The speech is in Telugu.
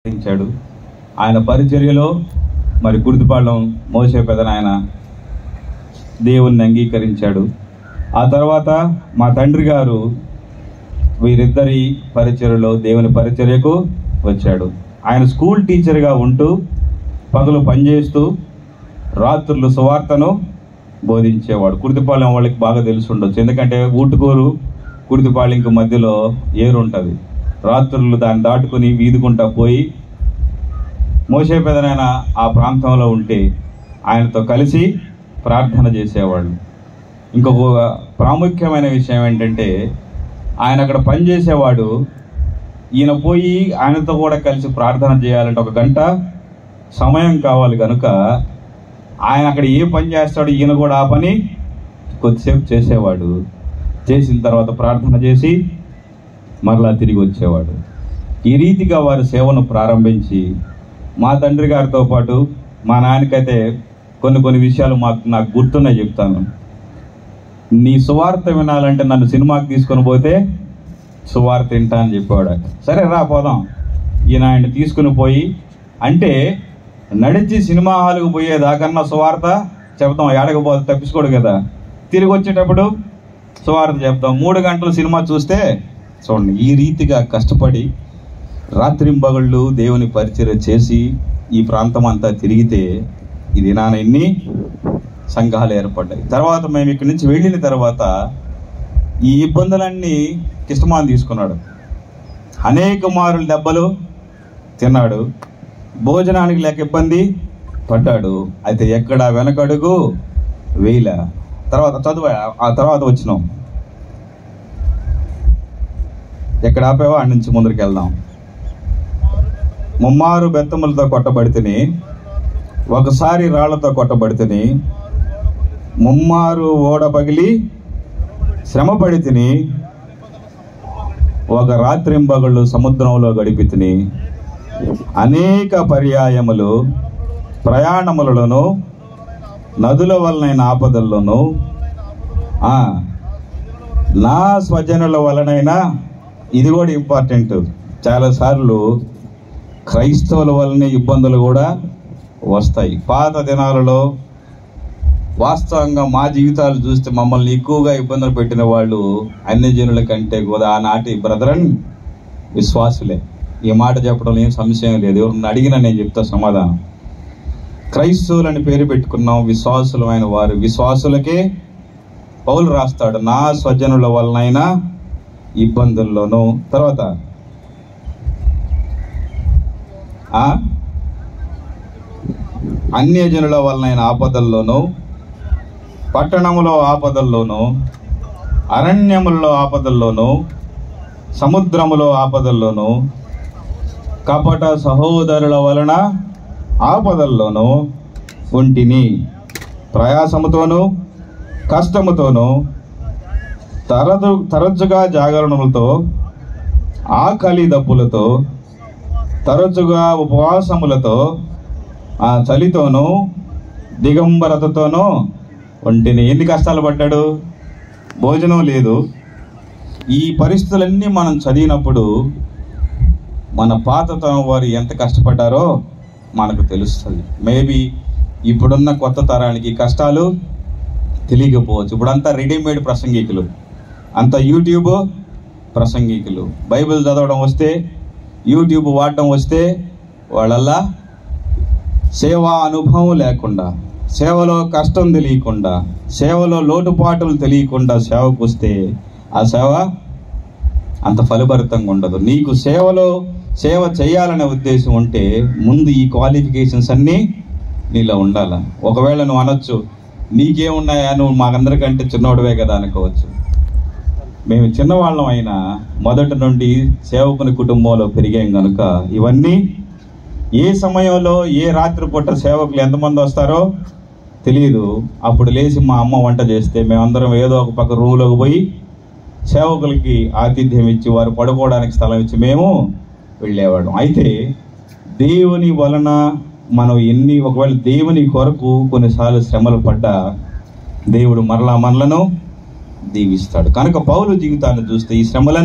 ఇచ్చాడు. ఆయన పరిచర్యలో మరి గుర్తుపాళ్ళం మోసే పెదనాయన దేవుణ్ణి అంగీకరించాడు. ఆ తర్వాత మా తండ్రి గారు వీరిద్దరి పరిచర్యలో దేవుని పరిచర్యకు వచ్చాడు. ఆయన స్కూల్ టీచర్గా ఉంటూ పగలు పనిచేస్తూ రాత్రులు సువార్తను బోధించేవాడు. కుర్తిపాలెం వాళ్ళకి బాగా తెలిసి ఉండొచ్చు, ఎందుకంటే ఊటుకూరు కుర్తిపాలెంకి మధ్యలో ఏరు ఉంటుంది. రాత్రులు దాన్ని దాటుకుని వీధుకుంటా పోయి మోసే పెదనాయన ఆ ప్రాంతంలో ఉంటే ఆయనతో కలిసి ప్రార్థన చేసేవాళ్ళు. ఇంకొక ప్రాముఖ్యమైన విషయం ఏంటంటే, ఆయన అక్కడ పనిచేసేవాడు. ఈయన పోయి ఆయనతో కూడా కలిసి ప్రార్థన చేయాలంటే 1 గంట సమయం కావాలి కనుక ఆయన అక్కడ ఏ పని చేస్తాడో ఈయన కూడా ఆ పని కొద్దిసేపు చేసేవాడు. చేసిన తర్వాత ప్రార్థన చేసి మరలా తిరిగి వచ్చేవాడు. ఈ రీతిగా వారి సేవను ప్రారంభించి మా తండ్రి గారితో పాటు మా నాన్నకైతే కొన్ని విషయాలు నాకు గుర్తున్నాయి, చెప్తాను. నీ సువార్త వినాలంటే నన్ను సినిమాకి తీసుకొని పోతే సువార్త వింటా అని చెప్పాడు. సరే రా పోదాం. ఈయన ఆయన తీసుకుని పోయి, అంటే నడిచి సినిమా హాల్కి పోయేదాకన్నా సువార్త చెప్తాం, ఏడకపోతే తప్పించుకోడు కదా. తిరిగి వచ్చేటప్పుడు సువార్త చెప్తాం. 3 గంటలు సినిమా చూస్తే చూడండి, ఈ రీతిగా కష్టపడి రాత్రింబగళ్ళు దేవుని పరిచర్య చేసి ఈ ప్రాంతం అంతా తిరిగితే ఇది నాన్న ఎన్ని సంఘాలు ఏర్పడ్డాయి. తర్వాత మేము ఇక్కడి నుంచి వెళ్ళిన తర్వాత ఈ ఇబ్బందులన్నీ కిష్టమాన్ తీసుకున్నాడు. అనేక మారులు దెబ్బలు తిన్నాడు. భోజనానికి లేక ఇబ్బంది పడ్డాడు. అయితే ఎక్కడ వెనకడుగు వేయలే. తర్వాత చదువు, ఆ తర్వాత వచ్చినాం. ఎక్కడ ఆపేవో ఆడి నుంచి ముందరికి వెళ్దాం. ముమ్మారు బెత్తములతో కొట్టబడితిని, ఒకసారి రాళ్లతో కొట్టబడితిని, ముమ్మారు ఓడ పగిలి శ్రమపడితిని, ఒక రాత్రింబగళ్ళు సముద్రంలో గడిపితిని, అనేక పర్యాయములు ప్రయాణములలోను నదుల వలనైన ఆపదల్లోనూ నా స్వజనుల వలనైనా, ఇది కూడా ఇంపార్టెంట్, చాలాసార్లు క్రైస్తవుల వలన ఇబ్బందులు కూడా వస్తాయి. పాత దినాలలో వాస్తవంగా మా జీవితాలు చూస్తే మమ్మల్ని ఎక్కువగా ఇబ్బందులు పెట్టిన వాళ్ళు అన్ని జనుల కంటే కూడా ఆనాటి బ్రదరన్ విశ్వాసులే. ఈ మాట చెప్పడం ఏం సంశయం లేదు. ఎవరిని అడిగినా నేను చెప్తా సమాధానం. క్రైస్తవులని పేరు పెట్టుకున్నాం, విశ్వాసులమైన వారు. విశ్వాసులకే పౌలు రాస్తాడు, నా స్వజనుల వలనైనా ఇబ్బందుల్లోనూ. తర్వాత అన్యజనుల వలనైన ఆపదల్లోనూ, పట్టణములో ఆపదల్లోనూ, అరణ్యములలో ఆపదల్లోనూ, సముద్రములో ఆపదల్లోనూ, కపట సహోదరుల వలన ఆపదల్లోనూ ఉంటిని. ప్రయాసముతోనూ కష్టముతోనూ తరచుగా జాగరణములతో, ఆకలి దప్పులతో, తరచుగా ఉపవాసములతో, చలితోనూ దిగంబరతతోనూ ఉంటిని. ఎన్ని కష్టాలు పడ్డాడు? భోజనం లేదు. ఈ పరిస్థితులన్నీ మనం చదివినప్పుడు మన పాతతరం వారు ఎంత కష్టపడ్డారో మనకు తెలుస్తుంది. మేబీ ఇప్పుడున్న కొత్త తరానికి కష్టాలు తెలియకపోవచ్చు. ఇప్పుడంతా రెడీమేడ్ ప్రసంగికులు, అంత యూట్యూబ్ ప్రసంగికులు. బైబిల్ చదవడం వస్తే, యూట్యూబ్ వాడడం వస్తే వాళ్ళల్లా సేవా అనుభవం లేకుండా, సేవలో కష్టం తెలియకుండా, సేవలో లోటుపాటులు తెలియకుండా సేవకు వస్తే ఆ సేవ అంత ఫలభరితంగా ఉండదు. నీకు సేవ చేయాలనే ఉద్దేశం ఉంటే ముందు ఈ క్వాలిఫికేషన్స్ అన్నీ నీలో ఉండాలి. ఒకవేళ నువ్వు అనొచ్చు, నీకేమున్నాయా, నువ్వు మాకందరికంటే చిన్నోడివే కదా అనుకోవచ్చు. మేము చిన్నవాళ్ళం అయినా మొదటి నుండి సేవకుని కుటుంబంలో పెరిగాం కనుక ఇవన్నీ ఏ సమయంలో ఏ రాత్రి పూట సేవకులు ఎంతమంది వస్తారో తెలియదు. అప్పుడు లేచి మా అమ్మ వంట చేస్తే మేమందరం ఏదో ఒక పక్క రూమ్లోకి పోయి సేవకులకి ఆతిథ్యం ఇచ్చి వారు పడుకోవడానికి స్థలం ఇచ్చి మేము వెళ్ళేవాళ్ళం. అయితే దేవుని వలన మనం ఒకవేళ దేవుని కొరకు కొన్నిసార్లు శ్రమలు పడ్డా దేవుడు మరలా మనలను దీవిస్తాడు. కనుక పౌలు జీవితాన్ని చూస్తే ఈ శ్రమలను